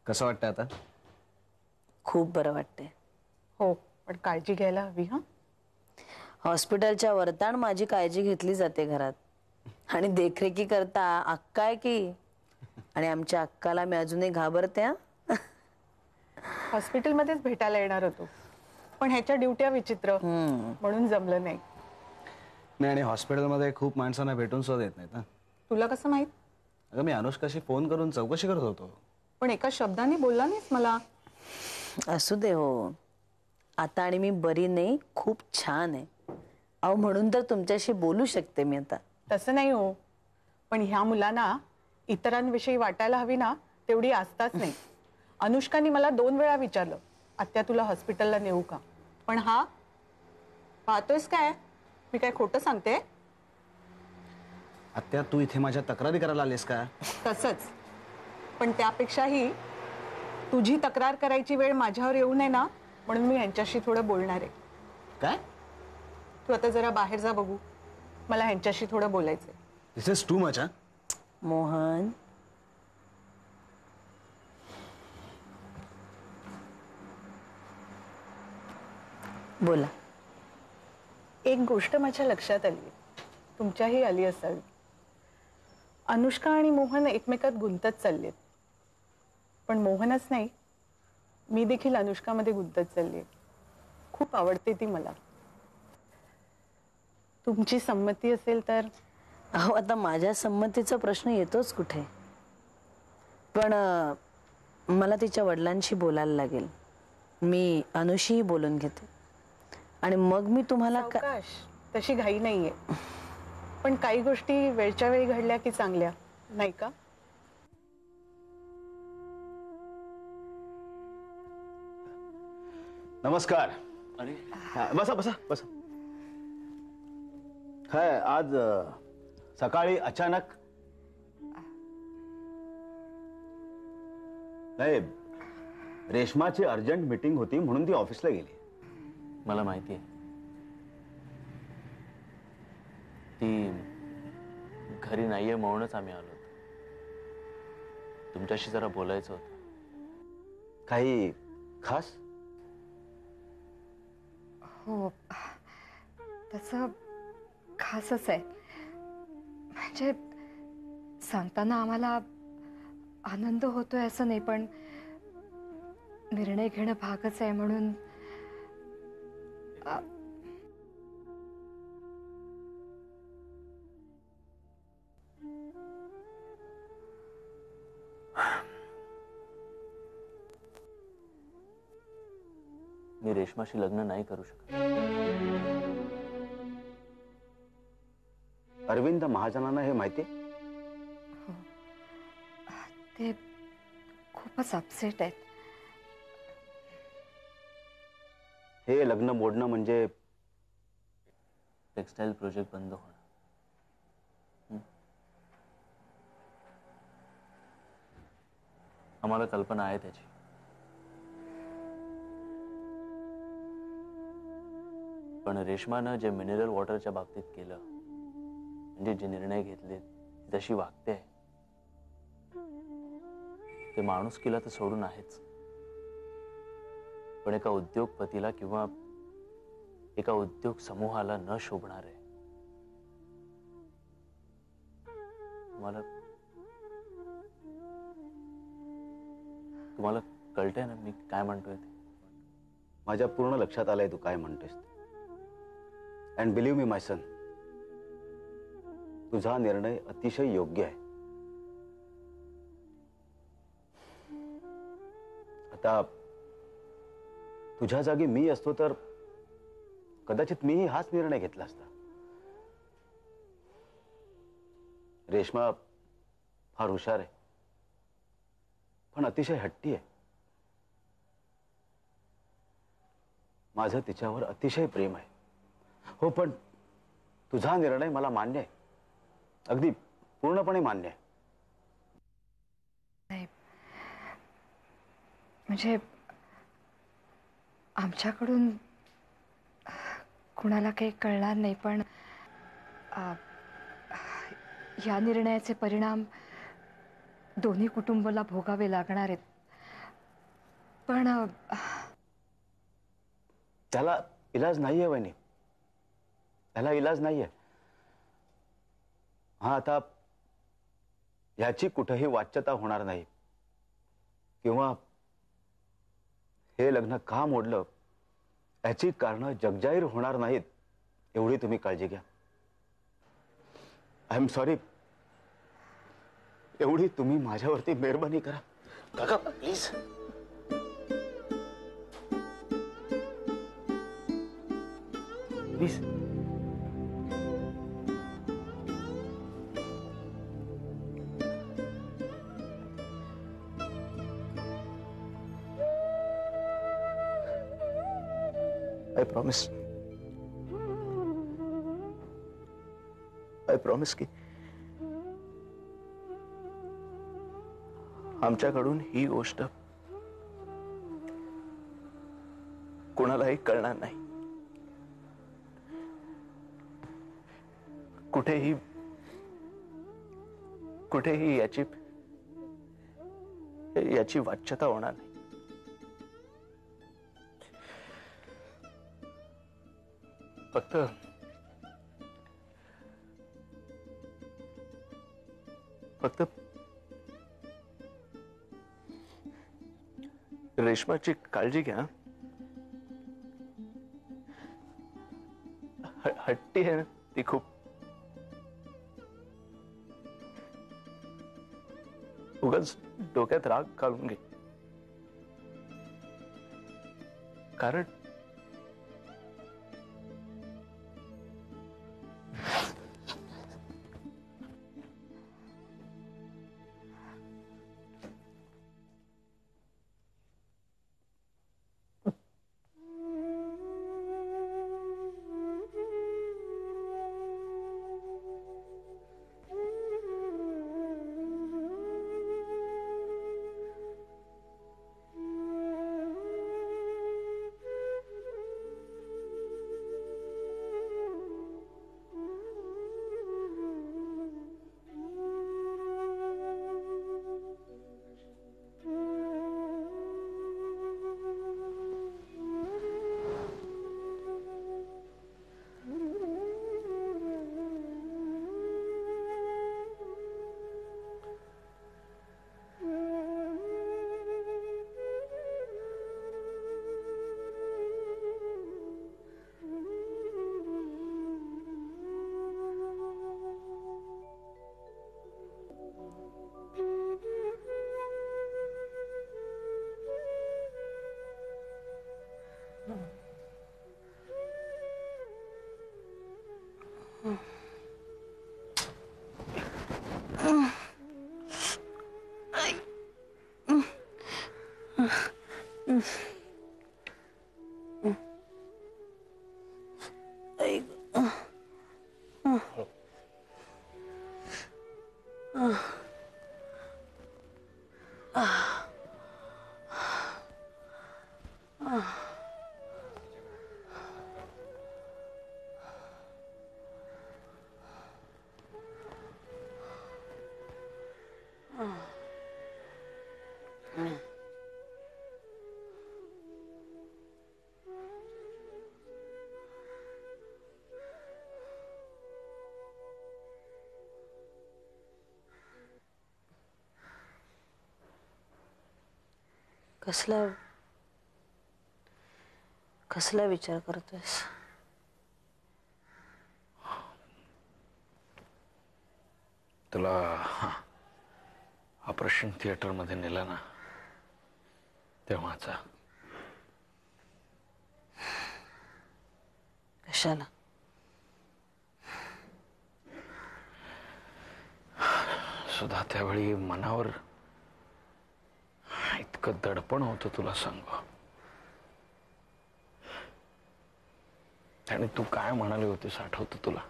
कसं वाटतं आता? खूप बरं वाटतंय. हो, पण काळजी घ्यायला हवी हा. हॉस्पिटलच्या वरताण माझी काळजी घेतली जाते घरात. आणि देखरेखी करता अक्का आहे की. आणि आमच्या अक्काला मी अजूनही घाबरते हा. हॉस्पिटलमध्येच भेटायला येणार होतो, पण ह्याच्या ड्युट्या विचित्र म्हणून जमलं नाही. नाही, आणि हॉस्पिटलमध्ये खूप माणसांना भेटून सुद्धा देत नाहीत ना. तुला कसं माहित? अगं, मी अनुष्काशी फोन करून चौकशी करत होतो. पण एका शब्दाने बोलला नाहीस मला. असू दे हो. आता आणि मी बरी नाही, खूप छान आहे. अहो, म्हणून तर तुमच्याशी बोलू शकते मी आता. तसं नाही हो, पण ह्या मुलांना इतरांविषयी वाटायला हवी ना तेवढी आस्थाच नाही. अनुष्काने मला 2 वेळा विचारलं, आत्या तुला हॉस्पिटलला नेऊ का? पण हा पाहतोयस काय, मी काय खोटं सांगते? आत्या, तू इथे माझ्या तक्रारी करायला आलीस का? तसंच, पण त्यापेक्षाही तुझी तक्रार करायची वेळ माझ्यावर येऊ नये ना, म्हणून मी ह्यांच्याशी थोडं बोलणार आहे. काय? तू आता जरा बाहेर जा बघू, मला ह्यांच्याशी थोडं बोलायचंय. दिस इज टू मच. मोहन, बोला. एक गोष्ट माझ्या लक्षात आली, तुमच्याही आली असावी. अनुष्का आणि मोहन एकमेकात गुंतत चाललेत. पण मोहनच नाही, मी देखील अनुष्कामध्ये गुंतत चालली. खूप आवडते ती मला. तुमची संमती असेल तर. अहो, आता माझ्या संमतीचा प्रश्न येतोच कुठे. पण मला तिच्या वडिलांशी बोलायला लागेल. मी अनुशीही बोलून घेते आणि मग मी तुम्हाला सावकाश, तशी घाई नाहीये. पण काही गोष्टी वेळच्या वेळी घडल्या की चांगल्या, नाही का? नमस्कार. अरे बसा बसा बसा. काय आज सकाळी अचानक? नाही, रेश्माची अर्जंट मीटिंग होती म्हणून ती ऑफिसला गेली. मला माहिती आहे. ती घरी नाहीये म्हणूनच आम्ही आलो. तुमच्याशी जरा बोलायचं होतं. काही खास? हो, तसं खासच आहे. म्हणजे सांगताना आम्हाला आनंद होतोय असं नाही, पण निर्णय घेणं भागच आहे म्हणून. मी रेश्माशी लग्न नाही करू शकत. अरविंद महाजनांना हे माहिती? हो, ते खूपच अपसेट आहेत. हे लग्न मोडणं म्हणजे टेक्सटाईल प्रोजेक्ट बंद होणं. आम्हाला कल्पना आहे त्याची. पण रेश्मानं जे मिनरल वॉटरच्या बाबतीत केलं, म्हणजे जे निर्णय घेतले, जशी वागते, ते माणुसकीला तर सोडून आहेच, पण एका उद्योगपतीला किंवा एका उद्योग समूहाला न शोभणार आहे. तुम्हाला कळतंय ना मी काय म्हणतोय ते? माझ्या पूर्ण लक्षात आलंय तू काय म्हणतोस. And believe me my son, तुझा निर्णय अतिशय योग्य आहे. आता तुझ्या जागी मी असतो तर कदाचित मीही हाच निर्णय घेतला असता. रेश्मा फार हुशार आहे, पण अतिशय हट्टी आहे. माझं तिच्यावर अतिशय प्रेम आहे. हो, पण तुझा निर्णय मला मान्य आहे, अगदी पूर्णपणे मान्य आहे. नाही, म्हणजे आमच्याकडून कुणाला काही कळणार नाही, पण या निर्णयाचे परिणाम दोन्ही कुटुंबाला भोगावे लागणार आहेत. पण त्याला इलाज नाहीये वहिनी, त्याला इलाज नाहीये. हा, आता याची कुठेही वाच्यता होणार नाही किंवा हे लग्न का मोडलं याची कारणं जगजाहीर होणार नाहीत, एवढी तुम्ही काळजी घ्या. I am sorry. एवढी तुम्ही माझ्यावरती मेहरबानी करा काका, प्लीज. प्लीज. आय प्रॉमिस की आमच्याकडून ही गोष्ट कोणालाही कळणार नाही. कुठेही याची वाच्यता होणार नाही. फक्त रेश्माची काळजी घ्या. हट्टी आहे ना ती खूप. उगाच डोक्यात राग घालून घे. कारण कसला विचार करतोयस? तुला ऑपरेशन थिएटर मध्ये नेला ना तेव्हाचा. कशाला? सुद्धा त्यावेळी मनावर इतकं दडपण होतं तुला सांगू. आणि तू काय म्हणाले होतेस आठवतं तुला?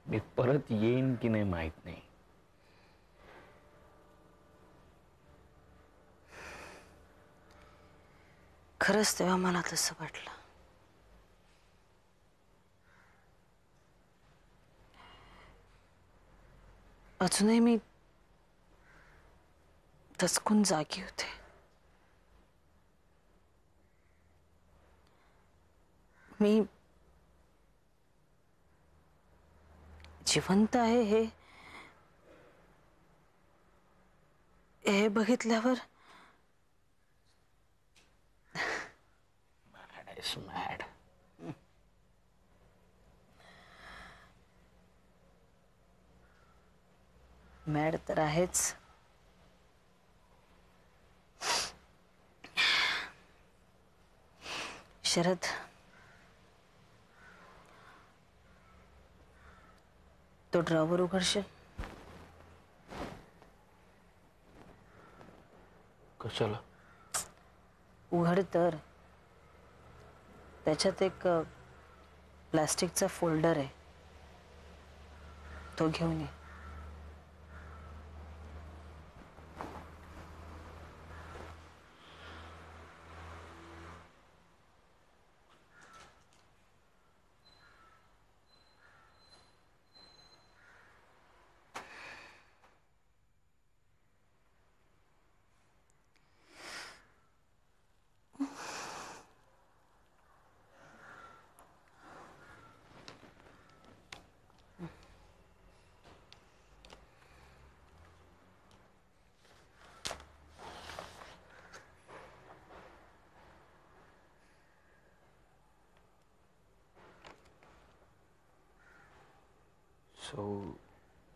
मी परत येईन की नाही माहित नाही. खरंच तेव्हा मला तसं वाटलं. अजूनही मी दचकून जागी होते. मी जिवंत आहे हे बघितल्यावर मॅड. मॅड तर आहेच. शरद, तो ड्रॉवर उघडशील? कशाला? उघड तर. त्याच्यात एक प्लास्टिकचा फोल्डर आहे, तो घेऊन ये.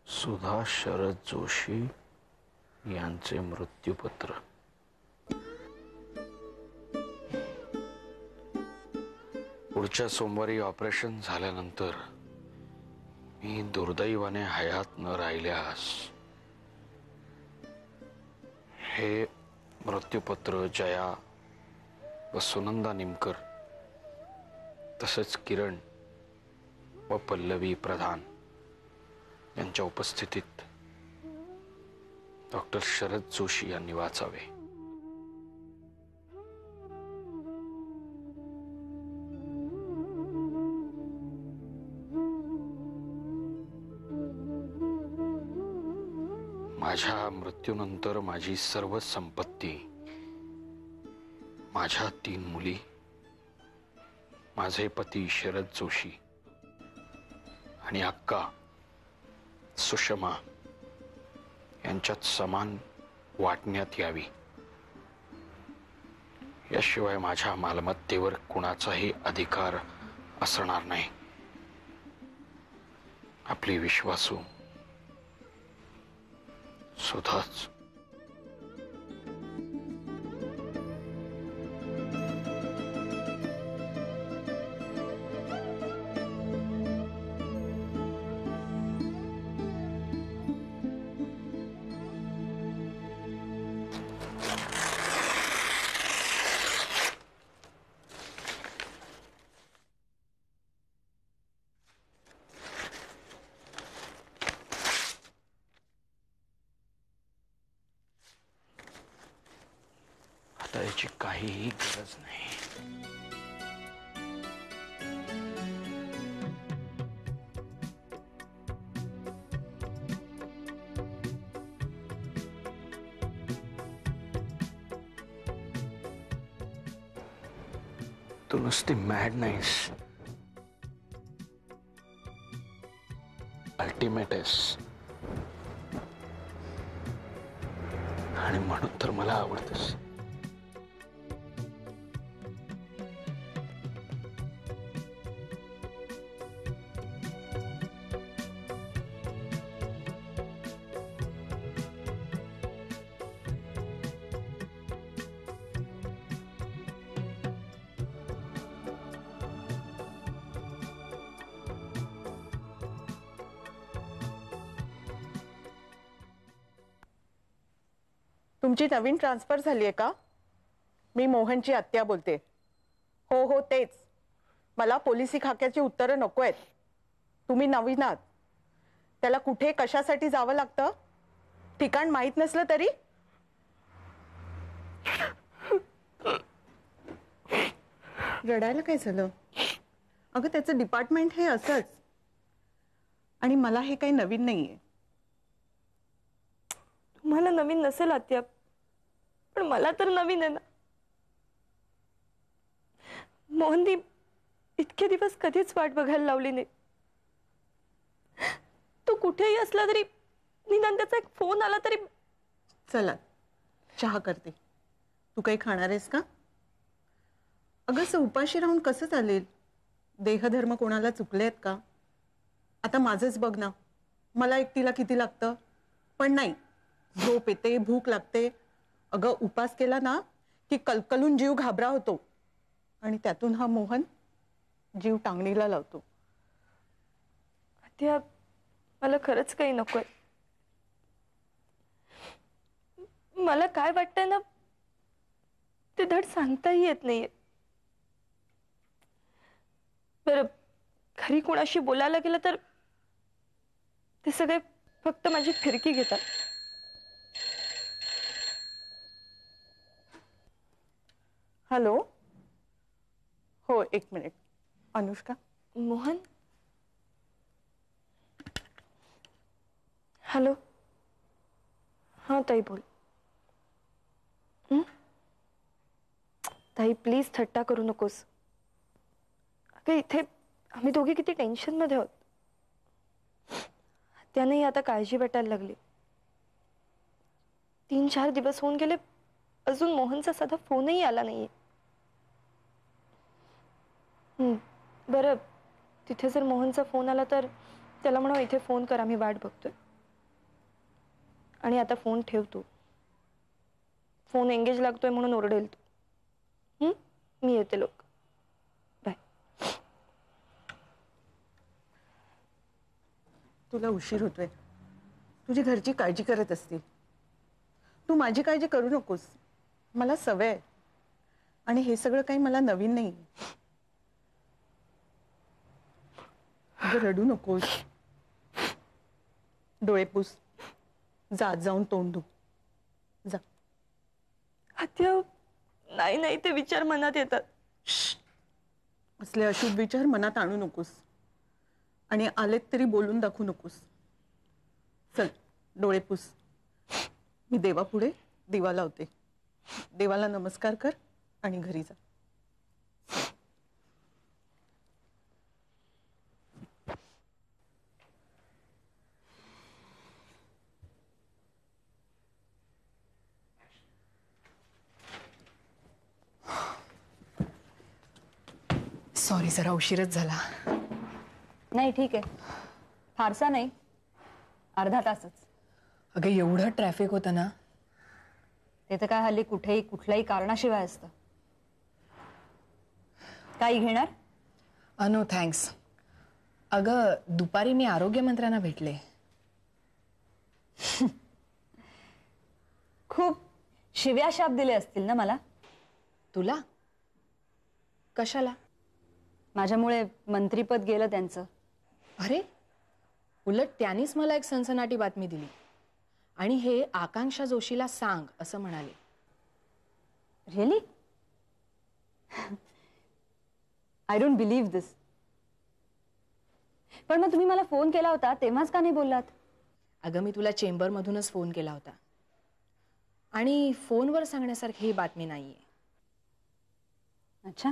सुधा शरद जोशी यांचे मृत्यूपत्र. पुढच्या सोमवारी ऑपरेशन झाल्यानंतर मी दुर्दैवाने हयात न राहिल्यास हे मृत्यूपत्र जया व सुनंदा निमकर तसेच किरण व पल्लवी प्रधान यांच्या उपस्थितीत डॉक्टर शरद जोशी यांनी वाचावे. माझ्या मृत्यूनंतर माझी सर्व संपत्ती, माझ्या 3 मुली, माझे पती शरद जोशी आणि अक्का सुषमा यांच्यात समान वाटण्यात यावी. याशिवाय माझ्या मालमत्तेवर कुणाचाही अधिकार असणार नाही. आपली विश्वासू सुधाच. आता याची काहीही गरज नाही. तू नुसती मॅड नाहीस, अल्टिमेट आहेस. आणि म्हणून तर मला आवडतेस. तुमची नवीन ट्रान्सफर झाली आहे का? मी मोहनची आत्या बोलते. हो हो तेच. मला पोलिसी खाक्याची उत्तरं नको आहेत. तुम्ही नवीन आहात. त्याला कुठे कशासाठी जावं लागतं ठिकाण माहीत नसलं तरी? रडायला काय झालं? अगं त्याचं डिपार्टमेंट हे असंच. आणि मला हे काही नवीन नाहीये. तुम्हाला नवीन नसेल आत्या, पण मला तर नवीन आहे ना. मोहननी इतके दिवस कधीच वाट बघायला लावली नाही. तू कुठेही असला तरी निदान त्याचा एक फोन आला तरी. चला चहा करते. तू काही खाणार आहेस का? अगं असं उपाशी राहून कसं चालेल? देहधर्म कोणाला चुकले आहेत का? आता माझंच बघ ना, मला एकटीला किती लागतं. पण नाही, झोप येते, भूक लागते. अगं उपास केला ना की कलकलून जीव घाबरा होतो. आणि त्यातून हा मोहन जीव टांगणीला लावतो. त्या मला खरंच काही नकोय. मला काय वाटतंय ना ते धड सांगताही येत नाहीये. बरं, घरी कोणाशी बोलायला गेलं तर ते सगळे फक्त माझी फिरकी घेतात. हॅलो. हो, एक मिनिट. अनुष्का. मोहन. हॅलो. हां ताई बोल. ताई प्लीज थट्टा करू नकोस. अगं इथे आम्ही दोघे किती टेन्शन मध्ये आहोत. त्यानेही आता काळजी वाटायला लागली. 3-4 दिवस होऊन गेले, अजून मोहनचा साधा फोनही आला नाहीये. बरं, तिथे जर मोहनचा फोन आला तर त्याला म्हणा इथे फोन कर, आम्ही वाट बघतोय. आणि आता फोन ठेव तू. फोन एंगेज लागतोय म्हणून ओरडेल तू. मी येते लोक. बाय. तुला उशीर होतोय. तुझी घरची काळजी करत असतील. तू माझी काळजी करू नकोस. मला सवय आहे. आणि हे सगळं काही मला नवीन नाही. अगं रडू नकोस. डोळे पुस. जाऊन तोंड धु. जा. आत्या, नाही नाही, ते विचार मनात येतात. असले अशुभ विचार मनात आणू नकोस. आणि आलेत तरी बोलून दाखवू नकोस. चल डोळे पुस. मी देवापुढे दिवा लावते. देवाला नमस्कार कर आणि घरी जा. सॉरी, जरा उशीरच झाला. नाही ठीक आहे, फारसा नाही, अर्धा तासच. अगं एवढं ट्रॅफिक होतं ना. ते तर काय हल्ली कुठेही कुठल्याही कारणाशिवाय असतं. काही घेणार? No thanks. अगं दुपारी मी आरोग्यमंत्र्यांना भेटले. खूप शिव्या शाप दिले असतील ना मला? तुला? कशाला? माझ्यामुळे मंत्रीपद गेलं त्यांचं. अरे, उलट त्यांनीच मला एक सनसनाटी बातमी दिली. आणि हे आकांक्षा जोशीला सांग असं म्हणाले. रिअली? आय डोंट बिलीव्ह दिस. पण मग तुम्ही मला फोन केला होता तेव्हाच का नाही बोललात? अगं मी तुला चेंबरमधूनच फोन केला होता. आणि फोनवर सांगण्यासारखी ही बातमी नाहीये. अच्छा.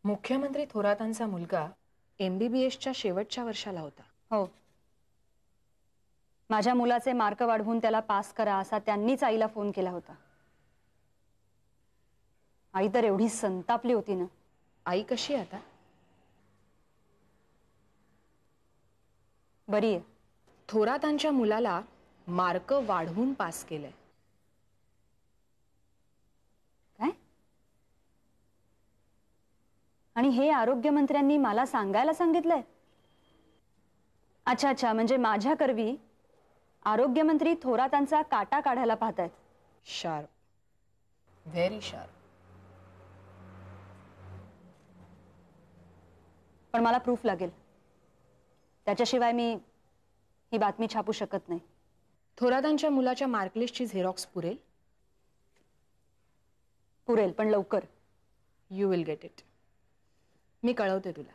मुख्यमंत्री थोरातांचा मुलगा MBBSच्या शेवटच्या वर्षाला होता. हो, माझ्या मुलाचे मार्क वाढवून त्याला पास करा असा त्यांनीच आईला फोन केला होता. आई तर एवढी संतापली होती ना. आई कशी आहे आता? बरी आहे. थोरातांच्या मुलाला मार्क वाढवून पास केलंय. काय? आणि हे आरोग्यमंत्र्यांनी मला सांगायला सांगितलंय? अच्छा अच्छा, म्हणजे माझ्या करवी आरोग्यमंत्री थोरातांचा काटा काढायला पाहतायत. Sharp, very sharp. पण मला प्रूफ लागेल. त्याच्याशिवाय मी ही बातमी छापू शकत नाही. थोरातांच्या मुलाच्या मार्कलिस्टची झेरॉक्स पुरेल? पुरेल, पण लवकर. You will get it. मी कळवते तुला.